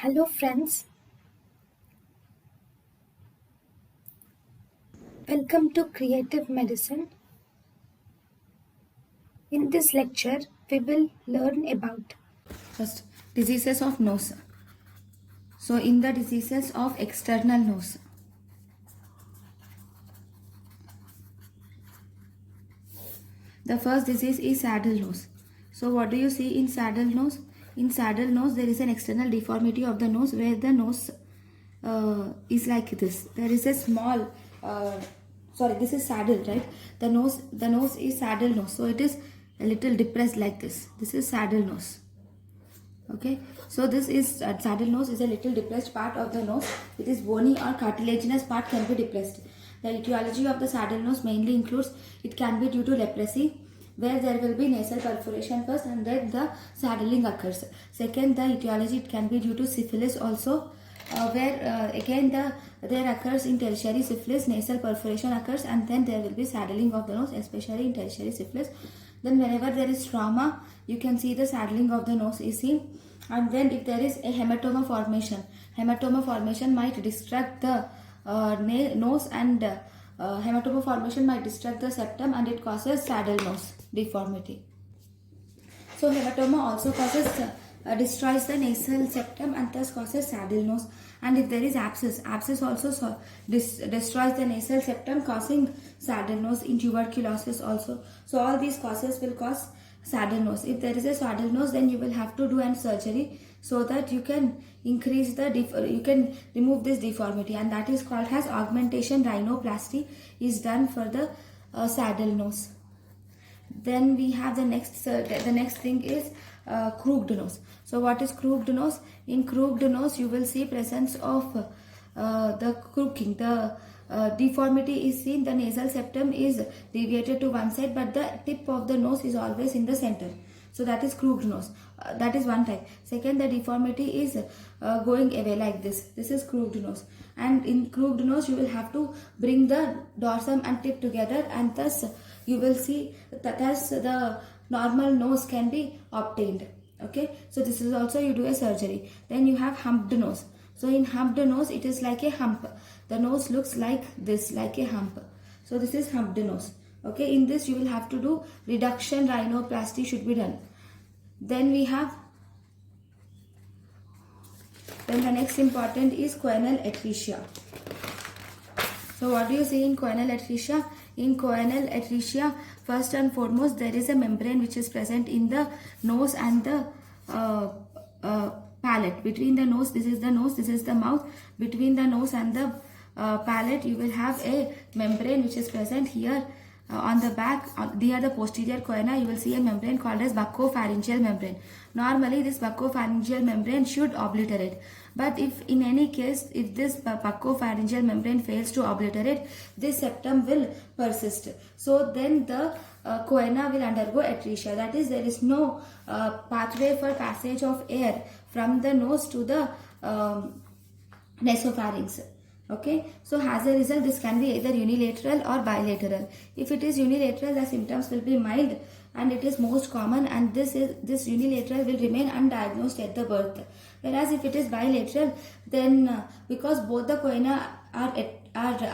Hello friends, welcome to Creative Medicine. In this lecture, we will learn about First, diseases of nose. So, in the diseases of external nose, the first disease is saddle nose. So, what do you see in saddle nose? In saddle nose, there is an external deformity of the nose where the nose is like this. There is a small, this is saddle, right? The nose is saddle nose. So, it is a little depressed like this. This is saddle nose. Okay, so this is saddle nose is a little depressed part of the nose. It is bony or cartilaginous part can be depressed. The etiology of the saddle nose mainly includes it can be due to leprosy, where there will be nasal perforation first and then the saddling occurs. Second, the etiology it can be due to syphilis also, where again there occurs in tertiary syphilis, nasal perforation occurs and then there will be saddling of the nose, especially in tertiary syphilis. Then whenever there is trauma, you can see the saddling of the nose is seen. And then if there is a hematoma formation might distract the nose and hematoma formation might distract the septum and it causes saddle nose deformity. So hematoma also destroys the nasal septum and thus causes saddle nose. And if there is abscess also destroys the nasal septum causing saddle nose. In tuberculosis also. So all these causes will cause saddle nose. If there is a saddle nose, then you will have to do an surgery so that you can increase you can remove this deformity, and that is called as augmentation rhinoplasty is done for the saddle nose. Then we have the next thing is crooked nose. So what is crooked nose? In crooked nose you will see presence of the crooking. The deformity is seen. The nasal septum is deviated to one side but the tip of the nose is always in the center. So that is crooked nose. That is one type. Second, the deformity is going away like this. This is crooked nose. And in crooked nose you will have to bring the dorsum and tip together, and thus you will see that as the normal nose can be obtained. Okay, so this is also you do a surgery. Then you have humped nose. So in humped nose it is like a hump. The nose looks like this, like a hump. So this is humped nose. Okay, in this you will have to do reduction rhinoplasty should be done. Then we have the next important is choanal atresia. So what do you see in choanal atresia? In choanal atresia, first and foremost, there is a membrane which is present in the nose and the palate. Between the nose, this is the mouth. Between the nose and the palate, you will have a membrane which is present here. On the back, near the posterior choana, you will see a membrane called as Bakofaryngeal membrane. Normally, this Bakofaryngeal membrane should obliterate. But if in any case, if this Bakofaryngeal membrane fails to obliterate, this septum will persist. So then the choana will undergo atresia. That is, there is no pathway for passage of air from the nose to the nasopharynx. Okay, so as a result this can be either unilateral or bilateral. If it is unilateral, the symptoms will be mild and it is most common, and this unilateral will remain undiagnosed at the birth. Whereas if it is bilateral, then because both the choana are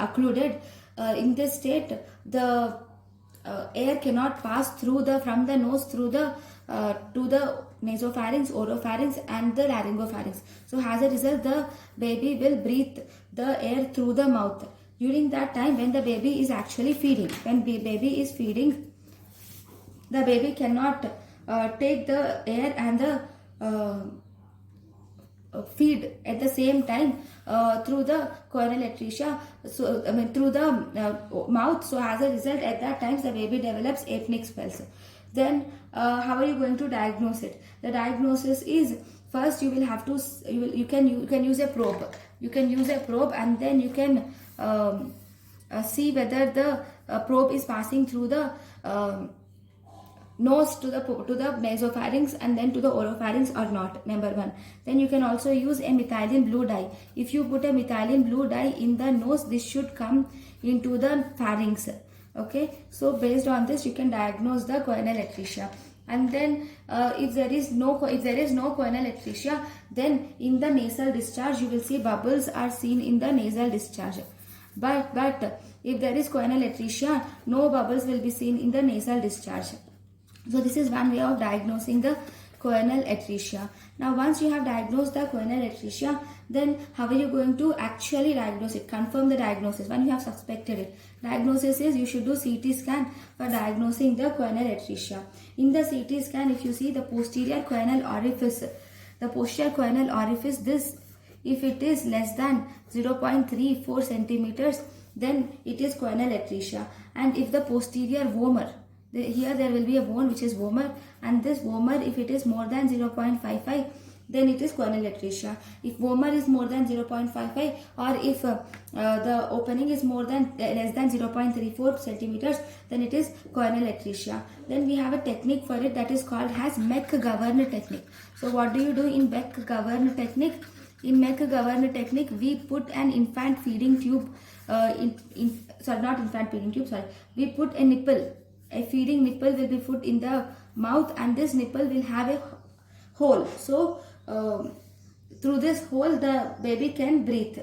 occluded, in this state the air cannot pass through from the nose through the to the nasopharynx, oropharynx and the laryngopharynx. So as a result, the baby will breathe the air through the mouth during that time when the baby is actually feeding. When baby is feeding, the baby cannot take the air and the feed at the same time through the choanal atresia, so through the mouth. So as a result, at that time the baby develops apneic spells. Then how are you going to diagnose it? The diagnosis is, first you will have to you can use a probe. You can use a probe and then you can see whether the probe is passing through the nose to the nasopharynx and then to the oropharynx or not, number one. Then you can also use a methylene blue dye. If you put a methylene blue dye in the nose, this should come into the pharynx. Okay, so based on this you can diagnose the choanal atresia. And then if there is no choanal atresia, then in the nasal discharge you will see bubbles are seen in the nasal discharge. But if there is choanal atresia, no bubbles will be seen in the nasal discharge. So this is one way of diagnosing the choanal atresia. Now once you have diagnosed the choanal atresia, then how are you going to actually diagnose it, confirm the diagnosis when you have suspected it? Diagnosis is you should do CT scan for diagnosing the choanal atresia. In the CT scan, if you see the posterior choanal orifice, this, if it is less than 0.34 centimeters, then it is choanal atresia. And if the posterior vomer, here there will be a bone which is vomer, and this vomer, if it is more than 0.55, then it is choanal atresia. If vomer is more than 0.55, or if the opening is less than 0.34 centimeters, then it is choanal atresia. Then we have a technique for it that is called as Meck-Govern technique. So what do you do in Meck-Govern technique? In Meck-Govern technique, we put an infant feeding tube, we put a nipple. A feeding nipple will be put in the mouth, and this nipple will have a hole. So through this hole the baby can breathe.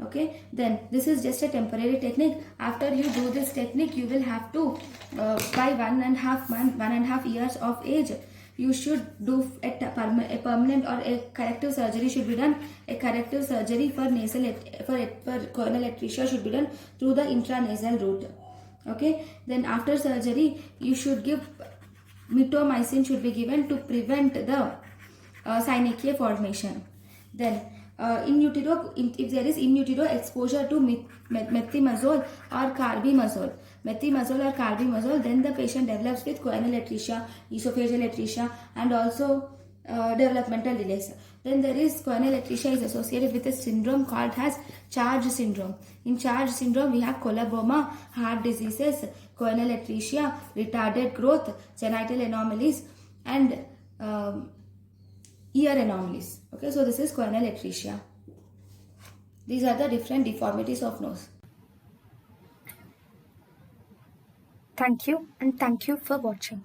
Okay, then this is just a temporary technique. After you do this technique, you will have to by 1.5 years of age, you should do a permanent or a corrective surgery should be done. A corrective surgery for choanal atresia should be done through the intranasal route. Okay, then after surgery you should give mitomycin should be given to prevent the synechia formation. Then in utero, if there is in utero exposure to methimazole or carbimazole, then the patient develops with choanal atresia, esophageal atresia, and also developmental delays. Then there is choanal atresia is associated with a syndrome called as charge syndrome. In charge syndrome, we have coloboma, heart diseases, choanal atresia, retarded growth, genital anomalies, and ear anomalies. Okay, so this is choanal atresia. These are the different deformities of nose. Thank you, and thank you for watching.